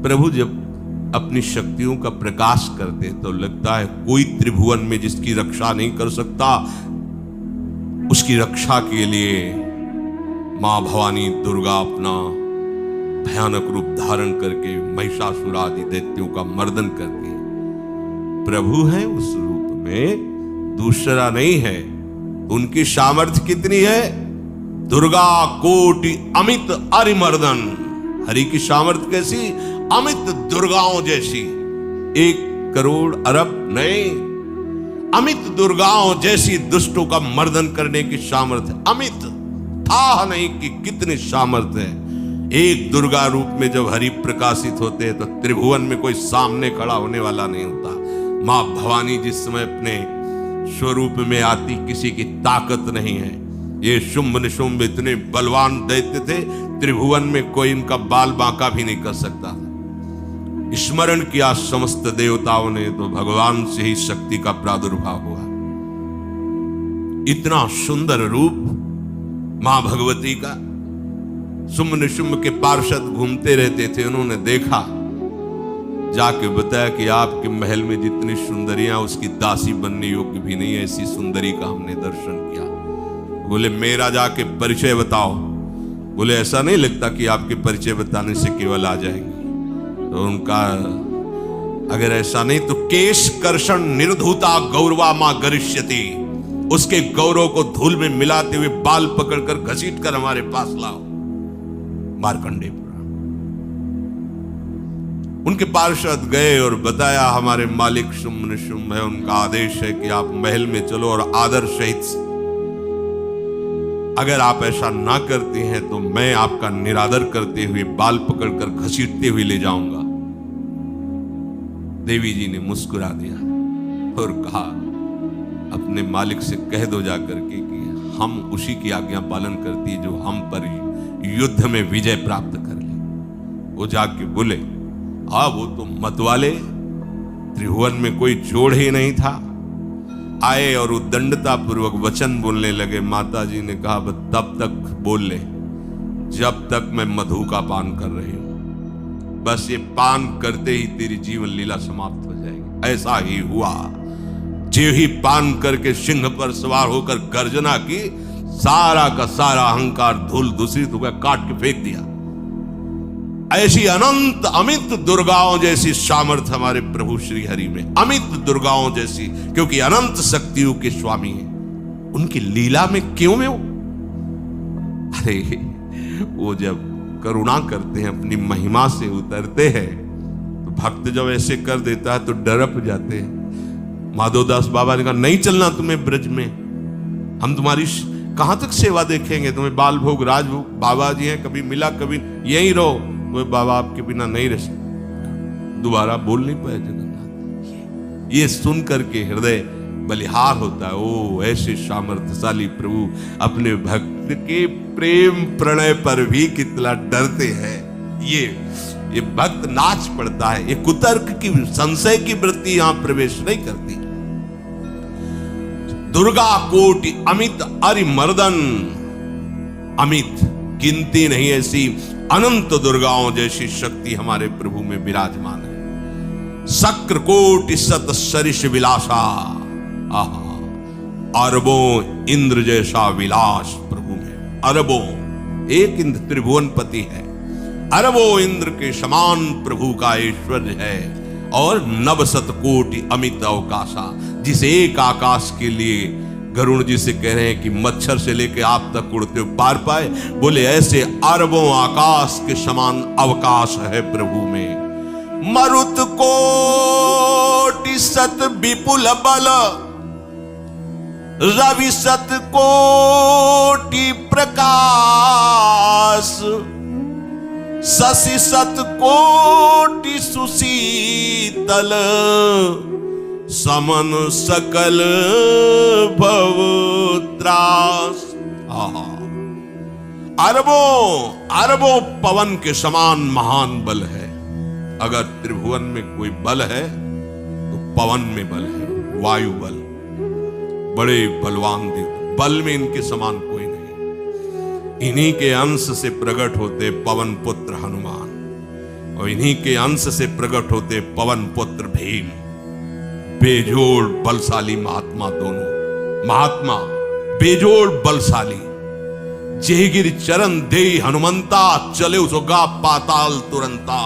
प्रभु जब अपनी शक्तियों का प्रकाश करते तो लगता है कोई त्रिभुवन में जिसकी रक्षा नहीं कर सकता, उसकी रक्षा के लिए मां भवानी दुर्गा अपना भयानक रूप धारण करके महिषासुर आदि दैत्यों का मर्दन करती है। प्रभु है उस रूप में, दूसरा नहीं है। उनकी सामर्थ्य कितनी है? दुर्गा कोटि अमित अरिमर्दन। हरि की सामर्थ्य कैसी? अमित दुर्गाओं जैसी। 1 करोड़ अरब नहीं, अमित दुर्गाओं जैसी दुष्टों का मर्दन करने की सामर्थ्य। अमित था नहीं कि कितनी सामर्थ्य है। एक दुर्गा रूप में जब हरि प्रकाशित होते हैं तो त्रिभुवन में कोई सामने खड़ा होने वाला नहीं होता। मां भवानी जिस समय अपने स्वरूप में आती, किसी की ताकत नहीं है। ये शुंभ निशुंभ इतने बलवान दैत्य थे, त्रिभुवन में कोई इनका बाल बांका भी नहीं कर सकता। स्मरण किया समस्त देवताओं ने तो भगवान से ही शक्ति का प्रादुर्भाव हुआ। इतना सुंदर रूप मां भगवती का। शुंभ निशुंभ के पार्षद घूमते रहते थे, उन्होंने देखा, जाके बताया कि आपके महल में जितनी सुंदरियां उसकी दासी बनने योग्य भी नहीं, ऐसी सुंदरी का हमने दर्शन किया। बोले मेरा जाके परिचय बताओ। बोले ऐसा नहीं लगता कि आपके परिचय बताने से केवल आ जाएंगे। तो उनका अगर ऐसा नहीं तो केश कर्षण निर्धूता गौरवा मां गरिष्यति, उसके गौरव को धूल में मिलाते हुए बाल पकड़कर घसीट कर हमारे पास लाओ। मार्कंडेय उनके पार्षद गए और बताया हमारे मालिक शुंभ निशुंभ है, उनका आदेश है कि आप महल में चलो और आदर सहित, अगर आप ऐसा ना करते हैं तो मैं आपका निरादर करते हुए बाल पकड़कर घसीटते हुए ले जाऊंगा। देवी जी ने मुस्कुरा दिया और कहा अपने मालिक से कह दो जाकर के कि हम उसी की आज्ञा पालन करती है जो हम पर युद्ध में विजय प्राप्त कर ले। वो जाके बोले हाँ वो तो मतवाले, त्रिभुवन में कोई जोड़ ही नहीं था। आए और उद्दंडता पूर्वक वचन बोलने लगे। माता जी ने कहा तब तक बोल ले जब तक मैं मधु का पान कर रही हूं। बस ये पान करते ही तेरी जीवन लीला समाप्त हो जाएगी। ऐसा ही हुआ। जो ही पान करके सिंह पर सवार होकर गर्जना की, सारा का सारा अहंकार धूल दूषित हो गया, काट के फेंक दिया। ऐसी अनंत अमित दुर्गाओं जैसी सामर्थ्य हमारे प्रभु श्री हरि में, अमित दुर्गाओं जैसी, क्योंकि अनंत शक्तियों के स्वामी हैं। उनकी लीला में क्यों में हो? अरे वो जब करुणा करते हैं, अपनी महिमा से उतरते हैं, तो भक्त जब ऐसे कर देता है तो डरप जाते हैं। माधवदास बाबा ने कहा नहीं चलना तुम्हें ब्रज में, हम तुम्हारी कहां तक सेवा देखेंगे, तुम्हें बाल भोग राजभोग। बाबा जी हैं, कभी मिला कभी यहीं रहो। वो बाबा आपके बिना नहीं रह सकते। दोबारा बोल नहीं पाए जगन्नाथ। ये सुन करके हृदय बलिहार होता है। ओ ऐसे सामर्थ्यशाली प्रभु अपने भक्त के प्रेम प्रणय पर भी कितना डरते हैं। ये भक्त नाच पड़ता है। ये कुतर्क की, संशय की वृत्ति यहां प्रवेश नहीं करती। दुर्गा कोटि अमित अरिमर्दन, अमित गिनती नहीं, ऐसी अनंत दुर्गाओं जैसी शक्ति हमारे प्रभु में विराजमान है। शक्र कोटि सत सरिष विलासा, आहा अरबों इंद्र जैसा विलास प्रभु में। अरबों, एक इंद्र त्रिभुवनपति है, अरबों इंद्र के समान प्रभु का ऐश्वर्य है। और नवशत कोटि अमित अवकाशा, जिस एक आकाश के लिए गरुण जी से कह रहे हैं कि मच्छर से लेकर आप तक उड़ते हो पार पाए, बोले ऐसे अरबों आकाश के समान अवकाश है प्रभु में। मरुत कोटि सत विपुल बल, रवि सत कोटि प्रकाश, शशि सत कोटि सुशीतल, समन सकल भव त्रास। अरबों पवन के समान महान बल है। अगर त्रिभुवन में कोई बल है तो पवन में बल है, वायु बल। बड़े बलवान देव, बल में इनके समान कोई नहीं। इन्हीं के अंश से प्रकट होते पवन पुत्र हनुमान। और इन्हीं के अंश से प्रकट होते पवन पुत्र भीम, बेजोड़ बलशाली महात्मा। दोनों महात्मा बेजोड़ बलशाली। जेगिर चरण दे हनुमंता, चले उसोगा पाताल तुरंता।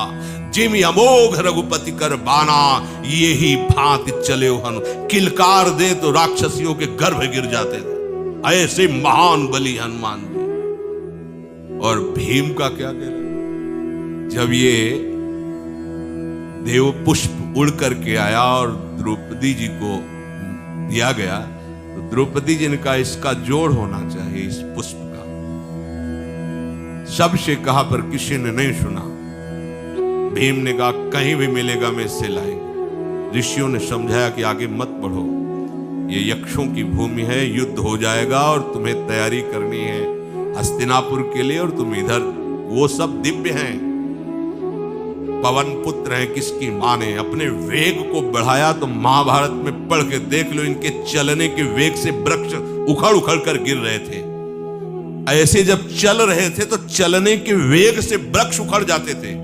जिमि अमोघ रघुपति कर बाना, ये ही भांति चले हनु। किलकार दे तो राक्षसियों के गर्भ गिर जाते थे, ऐसे महान बली हनुमान जी। और भीम का क्या कहना, जब ये देव पुष्प उड़ करके आया और द्रौपदी जी को दिया गया, तो द्रौपदी जी ने कहा इसका जोड़ होना चाहिए इस पुष्प का। सबसे कहा पर किसी ने नहीं सुना। भीम ने कहा कहीं भी मिलेगा मैं इससे लाएंगे। ऋषियों ने समझाया कि आगे मत बढ़ो, ये यक्षों की भूमि है, युद्ध हो जाएगा और तुम्हें तैयारी करनी है हस्तिनापुर के लिए, और तुम इधर, वो सब दिव्य हैं, पवन पुत्र हैं। किसकी मां ने अपने वेग को बढ़ाया तो महाभारत में पढ़ के देख लो, इनके चलने के वेग से वृक्ष उखड़ उखड़ कर गिर रहे थे। ऐसे जब चल रहे थे तो चलने के वेग से वृक्ष उखड़ जाते थे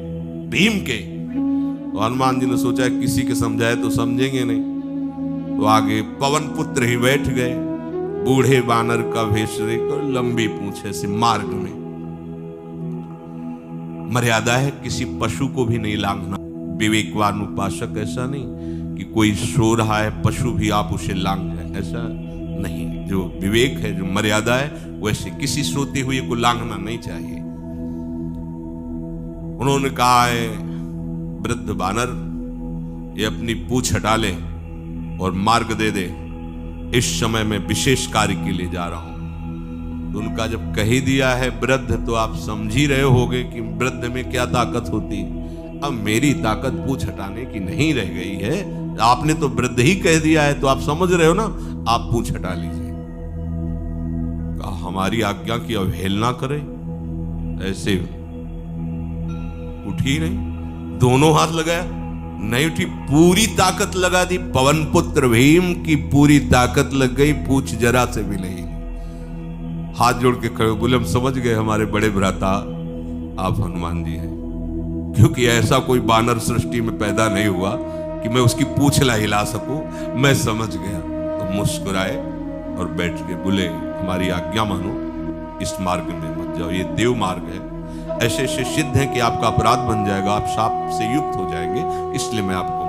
भीम के। तो हनुमान जी ने सोचा किसी के समझाए तो समझेंगे नहीं, तो आगे पवन पुत्र ही बैठ गए, बूढ़े बानर का भेष लेकर, लंबी पूंछे से। मार्ग में मर्यादा है, किसी पशु को भी नहीं लांघना। विवेकवान उपासक ऐसा नहीं कि कोई सो रहा है पशु भी आप उसे लांघ जाए, ऐसा नहीं। जो विवेक है, जो मर्यादा है, वैसे किसी सोते हुए को लांघना नहीं चाहिए। उन्होंने कहा है वृद्ध बानर ये अपनी पूंछ हटा ले और मार्ग दे दे, इस समय मैं विशेष कार्य के लिए जा रहा हूं। तो उनका जब कह ही दिया है वृद्ध, तो आप समझ ही रहे होगे कि वृद्ध में क्या ताकत होती। अब मेरी ताकत पूंछ हटाने की नहीं रह गई है, आपने तो वृद्ध ही कह दिया है, तो आप समझ रहे हो ना, आप पूंछ हटा लीजिए। कहा हमारी आज्ञा की अवहेलना करे, ऐसे उठी नहीं, दोनों हाथ लगाया, नहीं उठी, पूरी ताकत लगा दी। पवन पुत्र भीम की पूरी ताकत लग गई, पूछ जरा से भी नहीं। हाथ जोड़ के खड़े बोले हम समझ गए हमारे बड़े भ्राता आप हनुमान जी हैं, क्योंकि ऐसा कोई बानर सृष्टि में पैदा नहीं हुआ कि मैं उसकी पूंछ ला हिला सकूं। मैं समझ गया। तो मुस्कुराए और बैठ के बोले हमारी आज्ञा मानो, इस मार्ग में मत जाओ, ये देव मार्ग है। ऐसे ऐसे सिद्ध है कि आपका अपराध बन जाएगा, आप शाप से युक्त हो जाएंगे, इसलिए मैं आपको